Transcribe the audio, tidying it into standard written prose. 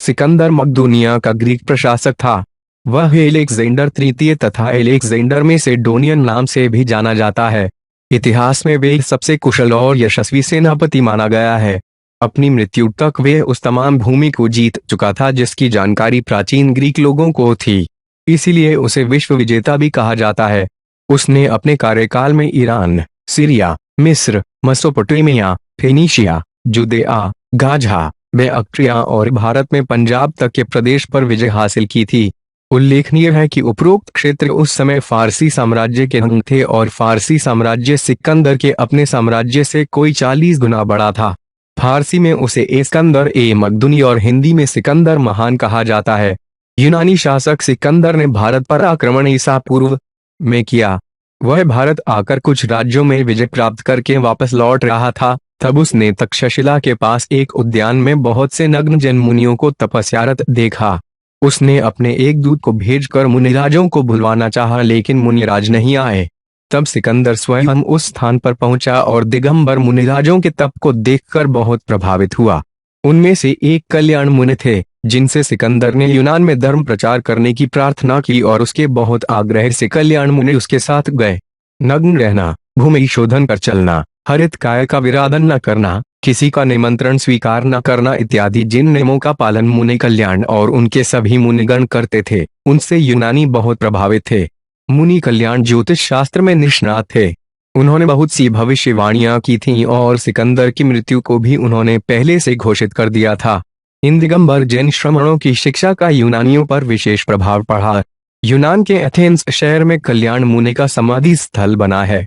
सिकंदर मकदूनिया का ग्रीक प्रशासक था। वह एलेक्जेंडर तृतीय तथा एलेक्जेंडर मैसेडोनियन नाम से भी जाना जाता है। इतिहास में वे सबसे कुशल और यशस्वी सेनापति माना गया है। अपनी मृत्यु तक वे उस तमाम भूमि को जीत चुका था जिसकी जानकारी प्राचीन ग्रीक लोगों को थी। इसीलिए उसे विश्व विजेता भी कहा जाता है। उसने अपने कार्यकाल में ईरान, सीरिया, मिस्र, मेसोपोटामिया, फेनीशिया, जुदेआ, गाझा, बैक्ट्रिया और भारत में पंजाब तक के प्रदेश पर विजय हासिल की थी। उल्लेखनीय है कि उपरोक्त क्षेत्र उस समय फारसी साम्राज्य के अंग थे और फारसी साम्राज्य सिकंदर के अपने साम्राज्य से कोई 40 गुना बड़ा था। फारसी में उसे इस्कंदर ए मकदूनी और हिंदी में सिकंदर महान कहा जाता है। यूनानी शासक सिकंदर ने भारत पर आक्रमण ईसा पूर्व में किया। वह भारत आकर कुछ राज्यों में विजय प्राप्त करके वापस लौट रहा था। तब उसने तक्षशिला के पास एक उद्यान में बहुत से नग्न जन मुनियों को तपस्यारत देखा। उसने अपने एक दूत को भेजकर मुनिराजों को बुलवाना चाहा, लेकिन मुनिराज नहीं आए। तब सिकंदर स्वयं उस स्थान पर पहुंचा और दिगंबर मुनिराजों के तप को देखकर बहुत प्रभावित हुआ। उनमें से एक कल्याण मुनि थे, जिनसे सिकंदर ने यूनान में धर्म प्रचार करने की प्रार्थना की और उसके बहुत आग्रह से कल्याण मुनि उसके साथ गए। नग्न रहना, भूमि शोधन कर चलना, हरित काय का विराधन न करना, किसी का निमंत्रण स्वीकार न करना इत्यादि जिन नियमों का पालन मुनि कल्याण और उनके सभी मुनिगण करते थे, उनसे यूनानी बहुत प्रभावित थे। मुनि कल्याण ज्योतिष शास्त्र में निष्णात थे। उन्होंने बहुत सी भविष्यवाणियां की थीं और सिकंदर की मृत्यु को भी उन्होंने पहले से घोषित कर दिया था। इन दिगंबर जैन श्रमणों की शिक्षा का यूनानियों पर विशेष प्रभाव पड़ा। यूनान के एथेंस शहर में कल्याण मुनि का समाधि स्थल बना है।